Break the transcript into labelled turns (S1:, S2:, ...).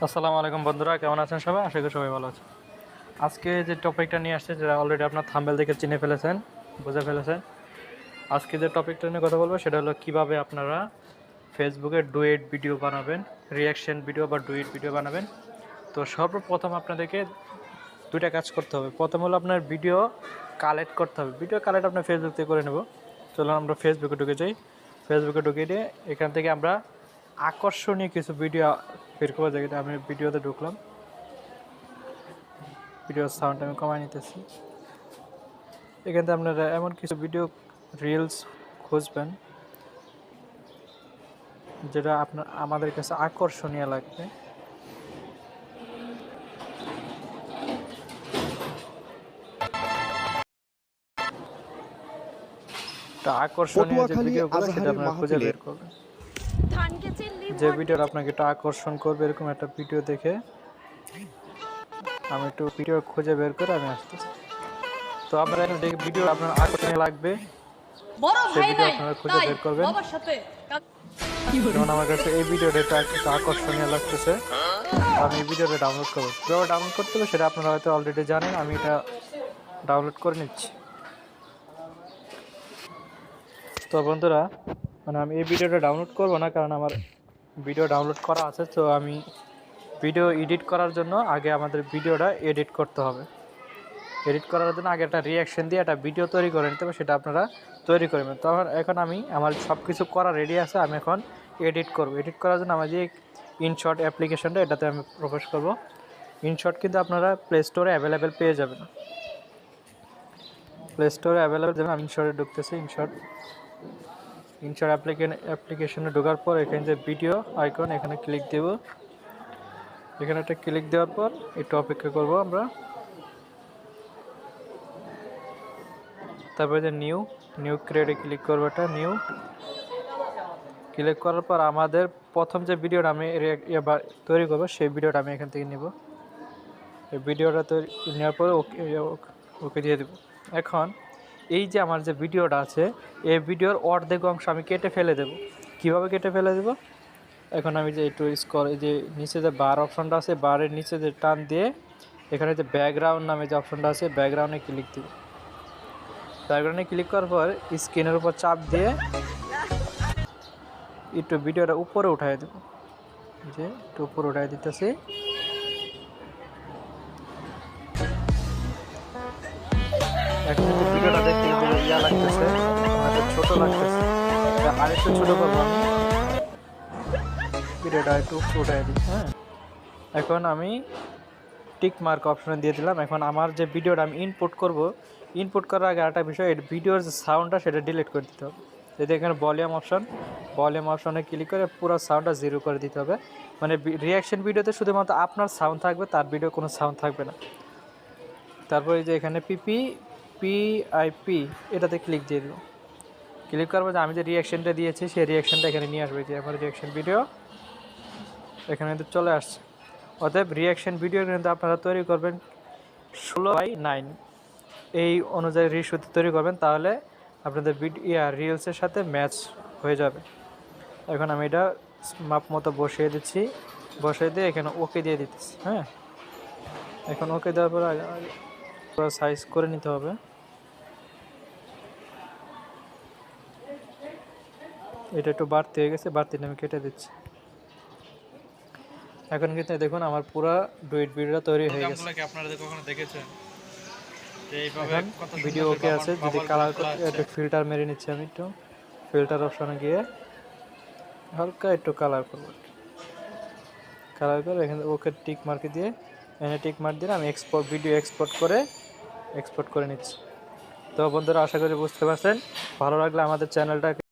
S1: আসসালামু আলাইকুম বন্ধুরা, কেমন আছেন সবাই? আশা করি সবাই ভালো আছে। আজকে যে টপিকটা নিয়ে আসছে, যেটা অলরেডি আপনার থাম্বনেল দেখে চিনে ফেলেছেন, বুঝে ফেলেছেন। আজকে যে টপিকটা নিয়ে কথা বলবো সেটা হলো কীভাবে আপনারা ফেসবুকে ডুয়েট ভিডিও বানাবেন, রিয়াকশন ভিডিও বা ডুয়েট ভিডিও বানাবেন। তো সর্বপ্রথম আপনাদেরকে দুইটা কাজ করতে হবে। প্রথম হলো আপনার ভিডিও কালেক্ট করতে হবে। ভিডিও কালেক্ট আপনার ফেসবুক থেকে করে নেব। চলুন আমরা ফেসবুকে ঢুকে যাই। ফেসবুকে ঢুকে দিয়ে এখান থেকে আমরা আকর্ষণীয় কিছু ভিডিও বের করবো। জায়গাটা আমি ভিডিওতে ঢুকলাম, ভিডিওর সাউন্ড আমি কমাই নিতেছি। এখান থেকে আপনারা এমন কিছু ভিডিও রিলস খুঁজবেন যেটা আমাদের কাছে আকর্ষণীয় লাগবে। আকর্ষণীয় যে ভিডিওগুলো সেটা আপনারা খুঁজে বের করবেন। যে ভিডিওটা আপনাকে একটু আকর্ষণ করবে এরকম একটা ভিডিও দেখে আমি একটু ভিডিও খুঁজে বের করে আমি আসতেছি। তো আপনারা যে ভিডিও আপনার আকর্ষণীয় লাগবে সেই ভিডিও আপনারা খুঁজে বের করবেন। যেমন আমার কাছে এই ভিডিওটা একটু আকর্ষণীয় লাগতেছে, আমি এই ভিডিওটা ডাউনলোড করবো। কীভাবে ডাউনলোড করতে হবে সেটা আপনারা হয়তো অলরেডি জানেন, আমি এটা ডাউনলোড করে নিচ্ছি। তো বন্ধুরা, আমি এই ভিডিওটা ডাউনলোড করব না, কারণ আমার ভিডিও ডাউনলোড করা আছে। তো আমি ভিডিও এডিট করার জন্য আগে আমাদের ভিডিওটা এডিট করতে হবে। এডিট করার জন্য আগে একটা রিয়াকশন দিয়ে একটা ভিডিও তৈরি করে নিতে হবে, সেটা আপনারা তৈরি করবেন। তখন এখন আমার সব কিছু করা রেডি আছে, আমি এখন এডিট করব। এডিট করার জন্য আমার যে ইনশট অ্যাপ্লিকেশনটা, এটাতে আমি প্রবেশ করব। ইনশট কিন্তু আপনারা প্লে স্টোরে অ্যাভেলেবেল পেয়ে যাবেন। প্লে স্টোরে অ্যাভেলেবেল যেমন আমি ইনশটে ঢুকতেছি। ইনশট অ্যাপ্লিকেশনে ঢোকার পর এখানে যে ভিডিও আইকন, এখানে ক্লিক দেব। এখানে একটা ক্লিক দেওয়ার পর একটু অপেক্ষা করব আমরা। তারপরে যে নিউ ক্রিয়েটে ক্লিক করবো। এটা নিউ ক্লিক করার পর আমাদের প্রথম যে ভিডিওটা আমি তৈরি করবো সেই ভিডিওটা আমি এখান থেকে নিব। এই ভিডিওটা তৈরি নেওয়ার পরে ওকে দিয়ে দেবো। এখন এই যে আমার যে ভিডিওটা আছে, এই ভিডিওর অর্ধেক অংশ আমি কেটে ফেলে দেব। কিভাবে কেটে ফেলে দেব? এখন আমি যে একটু যে নিচে যে বার অপশনটা আছে, বারের নিচে যে টান দিয়ে এখানে যে ব্যাকগ্রাউন্ড নামে যে অপশনটা আছে, ব্যাকগ্রাউন্ডে ক্লিক দিব। ব্যাকগ্রাউন্ডে ক্লিক করার পর স্ক্রিনের উপর চাপ দিয়ে একটু ভিডিওটা উপরে উঠাই দেব। যে একটু উপরে উঠাই দিতেছি। এখন ভিডিওটা দেখতে ইয়া লাগতেছে, ছোট লাগতেছে, আরেকটু ছোট করবো আমি। ভিডিওটা একটু উঠাই দিই। হ্যাঁ, এখন আমি টিক মার্ক অপশনে দিয়ে দিলাম। এখন আমার যে ভিডিওটা আমি ইনপুট করব, ইনপুট করার আগে একটা বিষয়, ভিডিওর যে সাউন্ডটা সেটা ডিলিট করে দিতে হবে। যদি এখানে ভলিউম অপশনে ক্লিক করে পুরো সাউন্ডটা 0 করে দিতে হবে। মানে রিয়াকশন ভিডিওতে শুধুমাত্র আপনার সাউন্ড থাকবে, তার ভিডিও কোনো সাউন্ড থাকবে না। তারপরে যে এখানে পিআইপি এটাতে ক্লিক দিয়ে দেবো। ক্লিক করবো যে আমি যে রিয়াকশনটা দিয়েছি সেই রিয়াকশনটা এখানে নিয়ে আসবে। যে আমার রিয়াকশন ভিডিও এখানে কিন্তু চলে আসছে। অতএব রিয়াকশন ভিডিও কিন্তু আপনারা তৈরি করবেন 16:9 এই অনুযায়ী রিলস তৈরি করবেন, তাহলে আপনাদের রিলসের সাথে ম্যাচ হয়ে যাবে। এখন আমি এটা মাপ মতো বসিয়ে দিচ্ছি, বসিয়ে দিয়ে এখানে ওকে দিয়ে দিতেছি। হ্যাঁ, এখন ওকে দেওয়ার পর পুরো সাইজ করে নিতে হবে। এটা একটু বাড়তি হয়ে গেছে, বাড়তিটা আমি কেটে দিচ্ছি। এখন কিন্তু দেখুন আমার পুরো ডুয়েট ভিডিওটা তৈরি হয়ে গেছে। আপনারা কখনো দেখেছেন? এখন ভিডিও ওকে আছে। যদি কালার করতে একটু ফিল্টার মেরে নিচ্ছি আমি, একটু ফিল্টার অপশনে গিয়ে হালকা একটু কালার করবো। কালার করে এখানে ওকে টিক মার্কে দিয়ে, এখানে টিক মার্ক দিয়ে আমি ভিডিও এক্সপোর্ট করে নিচ্ছি। তো বন্ধুরা, আশা করি বুঝতে পারছেন। ভালো লাগলে আমাদের চ্যানেলটাকে